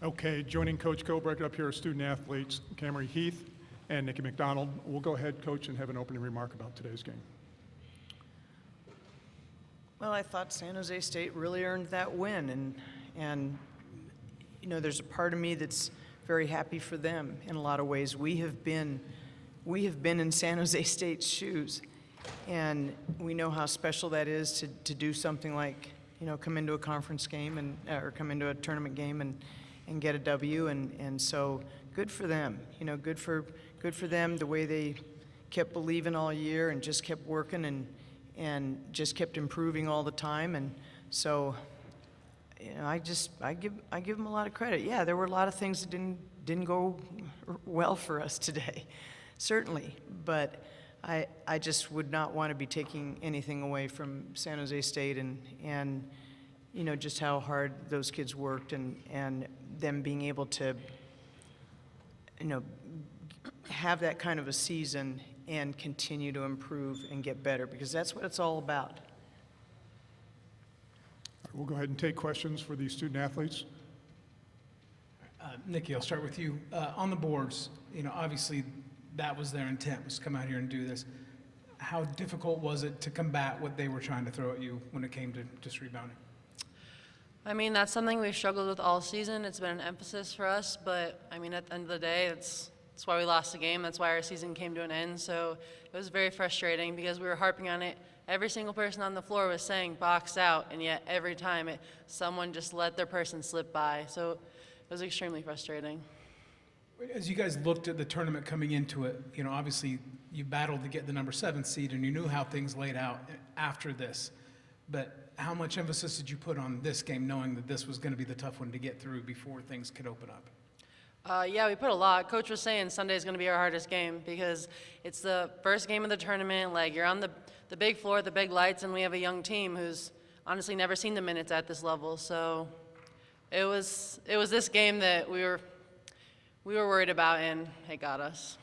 Okay, joining Coach Gobrecht up here are student athletes Camry Heath and Nikki McDonald. We'll go ahead, Coach, and have an opening remark about today's game. Well, I thought San Jose State really earned that win, and you know, there's a part of me that's very happy for them in a lot of ways. We have been in San Jose State's shoes, and we know how special that is to do something like, you know, come into a conference game or come into a tournament game and get a W, and so good for them. You know, good for them, the way they kept believing all year and just kept working and just kept improving all the time. And so, you know, I give them a lot of credit. Yeah, there were a lot of things that didn't go well for us today, certainly, but I just would not want to be taking anything away from San Jose State and you know, just how hard those kids worked and them being able to, you know, have that kind of a season and continue to improve and get better, because that's what it's all about. We'll go ahead and take questions for these student athletes. Nikki, I'll start with you. On the boards, you know, obviously that was their intent, was to come out here and do this. How difficult was it to combat what they were trying to throw at you when it came to just rebounding? I mean, that's something we've struggled with all season. It's been an emphasis for us, but I mean, at the end of the day, that's why we lost the game. That's why our season came to an end. So it was very frustrating because we were harping on it. Every single person on the floor was saying box out, and yet every time someone just let their person slip by. So it was extremely frustrating. As you guys looked at the tournament coming into it, you know, obviously you battled to get the number 7 seed, and you knew how things laid out after this. But how much emphasis did you put on this game, knowing that this was going to be the tough one to get through before things could open up? Yeah, we put a lot. Coach was saying Sunday is going to be our hardest game because it's the first game of the tournament. Like, you're on the big floor, the big lights, and we have a young team who's honestly never seen the minutes at this level. So it was this game that we were worried about, and it got us.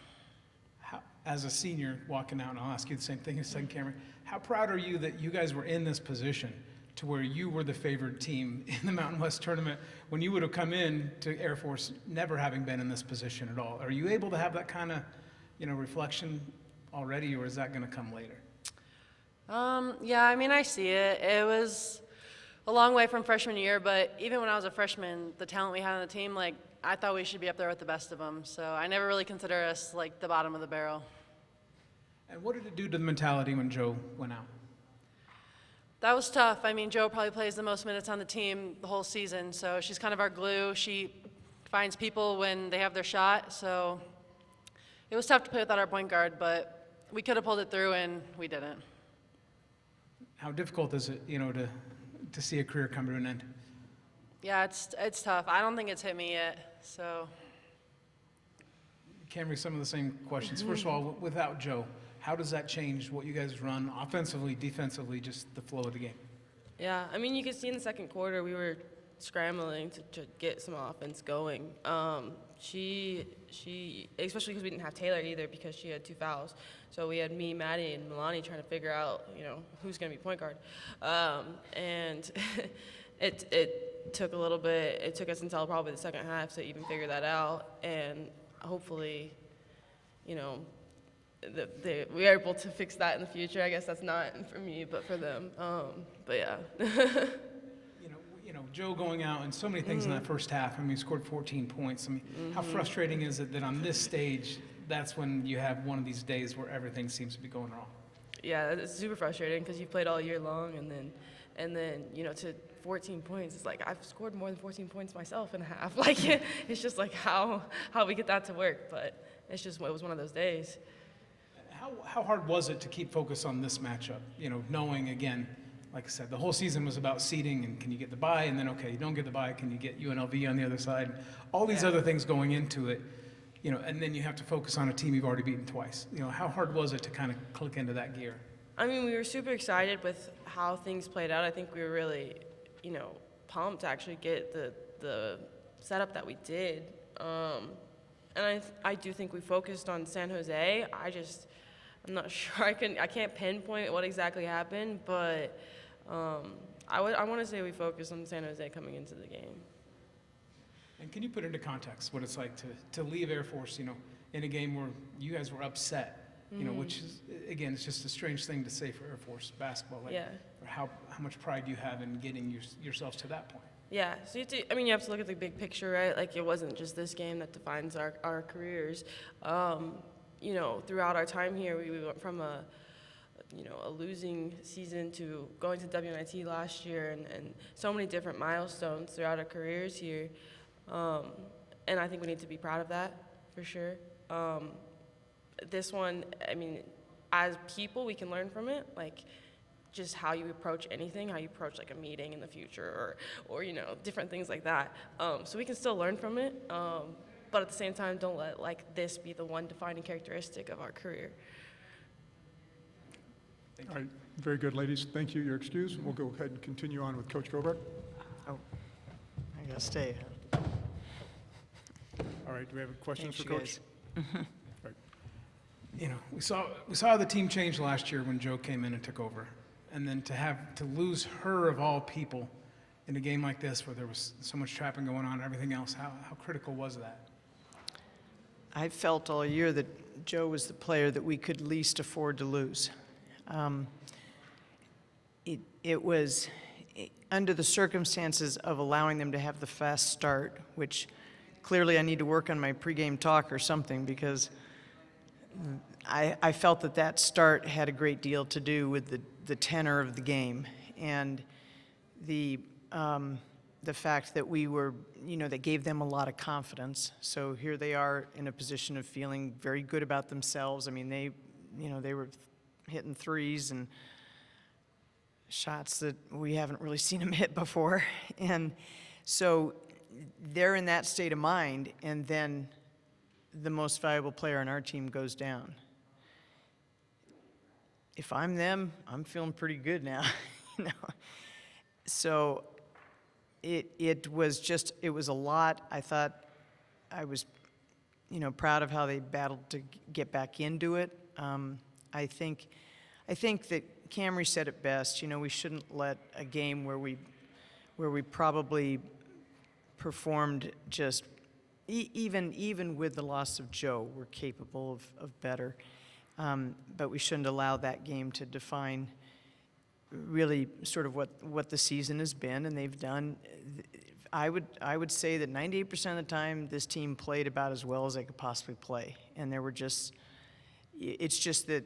As a senior walking out, and I'll ask you the same thing as second camera, how proud are you that you guys were in this position to where you were the favored team in the Mountain West tournament when you would have come in to Air Force never having been in this position at all? Are you able to have that kind of, you know, reflection already, or is that going to come later? Yeah, I mean, I see it. It was a long way from freshman year, but even when I was a freshman, the talent we had on the team, like, I thought we should be up there with the best of them. So I never really consider us like the bottom of the barrel. And what did it do to the mentality when Joe went out? That was tough. I mean, Joe probably plays the most minutes on the team the whole season, so she's kind of our glue. She finds people when they have their shot, so it was tough to play without our point guard, but we could have pulled it through, and we didn't. How difficult is it, you know, to see a career come to an end? Yeah, it's tough. I don't think it's hit me yet, so. Camry, some of the same questions. First of all, without Joe, how does that change what you guys run offensively, defensively, just the flow of the game? Yeah, I mean, you could see in the second quarter we were scrambling to get some offense going. She especially because we didn't have Taylor either because she had 2 fouls. So we had me, Maddie, and Milani trying to figure out, you know, who's going to be point guard. And it took a little bit. It took us until probably the second half to even figure that out. And hopefully, you know, we are able to fix that in the future. I guess that's not for me, but for them. But yeah. you know, Joe going out and so many things in that first half. I mean, he scored 14 points. I mean, how frustrating is it that on this stage, that's when you have one of these days where everything seems to be going wrong? Yeah, it's super frustrating because you played all year long, and then you know, to 14 points, it's like I've scored more than 14 points myself in a half. Like, it's just like how we get that to work, but it was one of those days. How hard was it to keep focus on this matchup? You know, knowing, again, like I said, the whole season was about seeding and can you get the bye, and then, okay, you don't get the bye, can you get UNLV on the other side? All these other things going into it, you know, and then you have to focus on a team you've already beaten twice. You know, how hard was it to kind of click into that gear? I mean, we were super excited with how things played out. I think we were really, you know, pumped to actually get the setup that we did. And I do think we focused on San Jose. I'm not sure. I can't pinpoint what exactly happened, but I want to say we focused on San Jose coming into the game. And can you put into context what it's like to leave Air Force, in a game where you guys were upset, which is, again, it's just a strange thing to say for Air Force basketball. Like, Yeah. or how much pride do you have in getting yourselves to that point? Yeah, so you have to look at the big picture, right? Like, it wasn't just this game that defines our careers. Throughout our time here, we went from a losing season to going to WNIT last year, and so many different milestones throughout our careers here. And I think we need to be proud of that, for sure. This one, as people, we can learn from it, like just how you approach anything, how you approach like a meeting in the future, or different things like that. So we can still learn from it, but at the same time, don't let like this be the one defining characteristic of our career. All right, very good, ladies. Thank you. You're excused. We'll go ahead and continue on with Coach Gobrecht. Oh, I gotta stay. All right, do we have questions for Thanks, Coach? you guys. We saw the team change last year when Joe came in and took over, and then to lose her of all people in a game like this where there was so much trapping going on and everything else. How critical was that? I felt all year that Joe was the player that we could least afford to lose. It was under the circumstances of allowing them to have the fast start, which clearly I need to work on my pregame talk or something, because I felt that start had a great deal to do with the tenor of the game and the fact that we were, that gave them a lot of confidence. So here they are in a position of feeling very good about themselves. I mean, they were hitting threes and shots that we haven't really seen them hit before. And so they're in that state of mind, and then the most valuable player on our team goes down. If I'm them, I'm feeling pretty good now. So it was a lot. I thought I was, proud of how they battled to get back into it. I think that Camry said it best. We shouldn't let a game where we probably performed just even with the loss of Joe, we're capable of better. But we shouldn't allow that game to define really sort of what the season has been, and they've done. I would say that 98% of the time this team played about as well as they could possibly play, and it's just that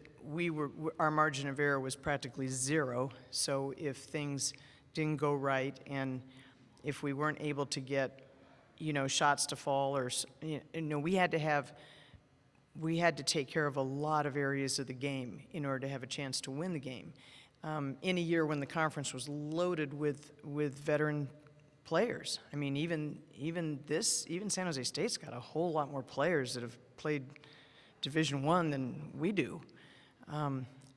our margin of error was practically zero. So if things didn't go right, and if we weren't able to get shots to fall, or we had to take care of a lot of areas of the game in order to have a chance to win the game. In a year when the conference was loaded with veteran players. I mean, even San Jose State's got a whole lot more players that have played Division I than we do.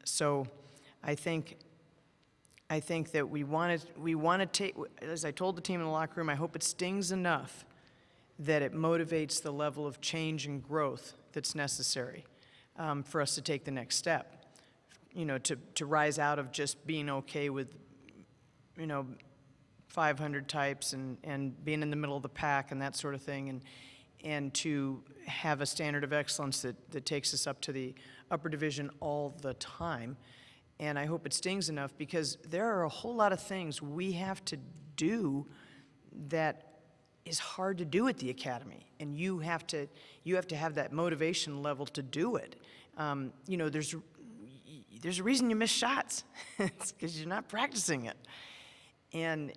So I think that we want to take, as I told the team in the locker room, I hope it stings enough that it motivates the level of change and growth that's necessary for us to take the next step. To rise out of just being okay with, 500 types and being in the middle of the pack and that sort of thing, and to have a standard of excellence that takes us up to the upper division all the time. And I hope it stings enough, because there are a whole lot of things we have to do that is hard to do at the academy, and you have to have that motivation level to do it. There's a reason you miss shots. It's because you're not practicing it. And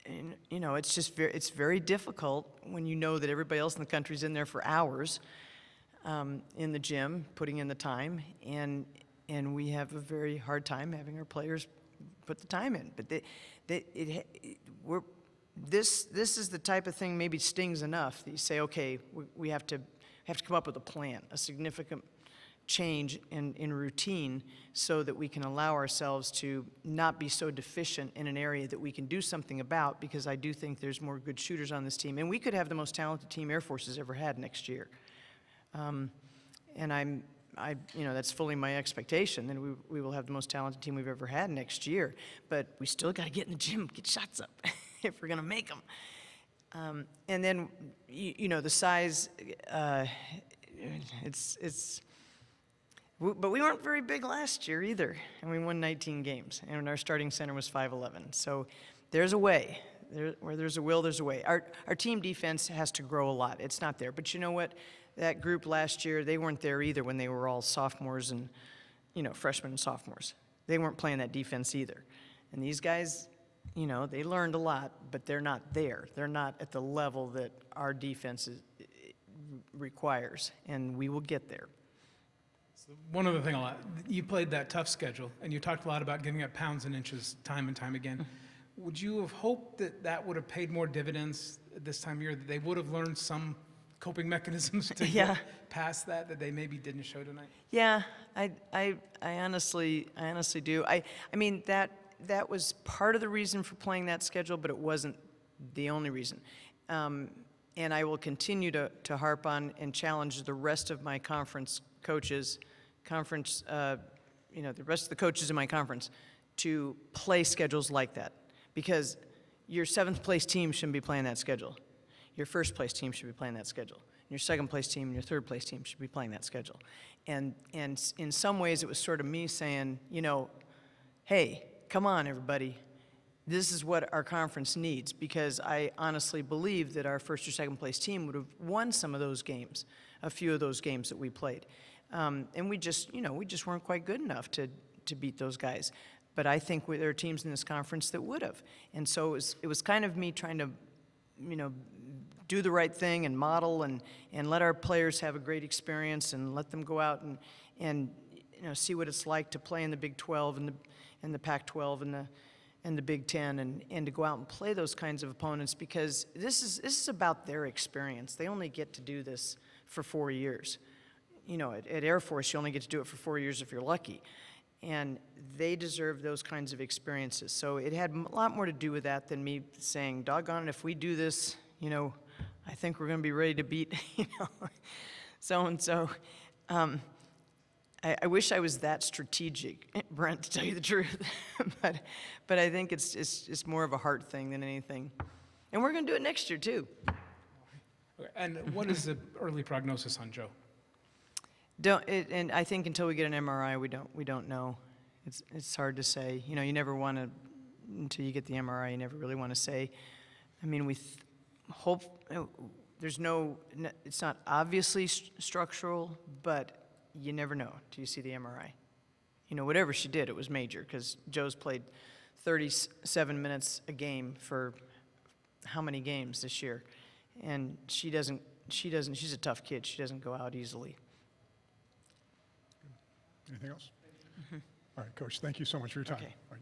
it's very difficult when you know that everybody else in the country's in there for hours in the gym, putting in the time, and we have a very hard time having our players put the time in. But this is the type of thing maybe stings enough that you say, okay, we have to come up with a plan, a significant change in routine, so that we can allow ourselves to not be so deficient in an area that we can do something about, because I do think there's more good shooters on this team, and we could have the most talented team Air Force has ever had next year. And that's fully my expectation, that we will have the most talented team we've ever had next year. But we still got to get in the gym, get shots up if we're going to make them. And then, you know, the size, but we weren't very big last year either, and we won 19 games, and our starting center was 5'11". So there's a way. Where there's a will, there's a way. Our team defense has to grow a lot. It's not there. But you know what? That group last year, they weren't there either when they were all sophomores and, you know, freshmen and sophomores. They weren't playing that defense either. And these guys, you know, they learned a lot, but they're not there. They're not at the level that our defense requires, and we will get there. One other thing, you played that tough schedule, and you talked a lot about giving up pounds and inches time and time again. Would you have hoped that that would have paid more dividends at this time of year, that they would have learned some coping mechanisms to get past that they maybe didn't show tonight? Yeah, I honestly do. I mean, that was part of the reason for playing that schedule, but it wasn't the only reason. And I will continue to harp on and challenge the rest of my conference coaches, you know, the rest of the coaches in my conference to play schedules like that. Because your 7th place team shouldn't be playing that schedule. Your 1st place team should be playing that schedule. Your 2nd place team and your 3rd place team should be playing that schedule. And in some ways it was sort of me saying, you know, hey, come on everybody. This is what our conference needs, because I honestly believe that our 1st or 2nd place team would have won some of those games, a few of those games that we played. And we just weren't quite good enough to beat those guys. But I think there are teams in this conference that would have. And so it was kind of me trying to, you know, do the right thing and model and let our players have a great experience and let them go out and you know, see what it's like to play in the Big 12 and the Pac-12 and the Big 10 and to go out and play those kinds of opponents, because this is about their experience. They only get to do this for 4 years. You know, at Air Force, you only get to do it for 4 years if you're lucky. And they deserve those kinds of experiences. So it had a lot more to do with that than me saying, doggone it, if we do this, you know, I think we're going to be ready to beat, you know, so-and-so. I wish I was that strategic, Brent, to tell you the truth. but I think it's more of a heart thing than anything. And we're going to do it next year, too. Okay. And what is the early prognosis on Joe? And I think until we get an MRI, we don't know. It's hard to say. You know, you never want to, until you get the MRI, you never really want to say. I mean, we hope it's not obviously structural, but you never know till you see the MRI. You know, whatever she did, it was major, because Joe's played 37 minutes a game for how many games this year? And she's a tough kid. She doesn't go out easily. Anything else? All right, Coach, thank you so much for your time. Okay. All right.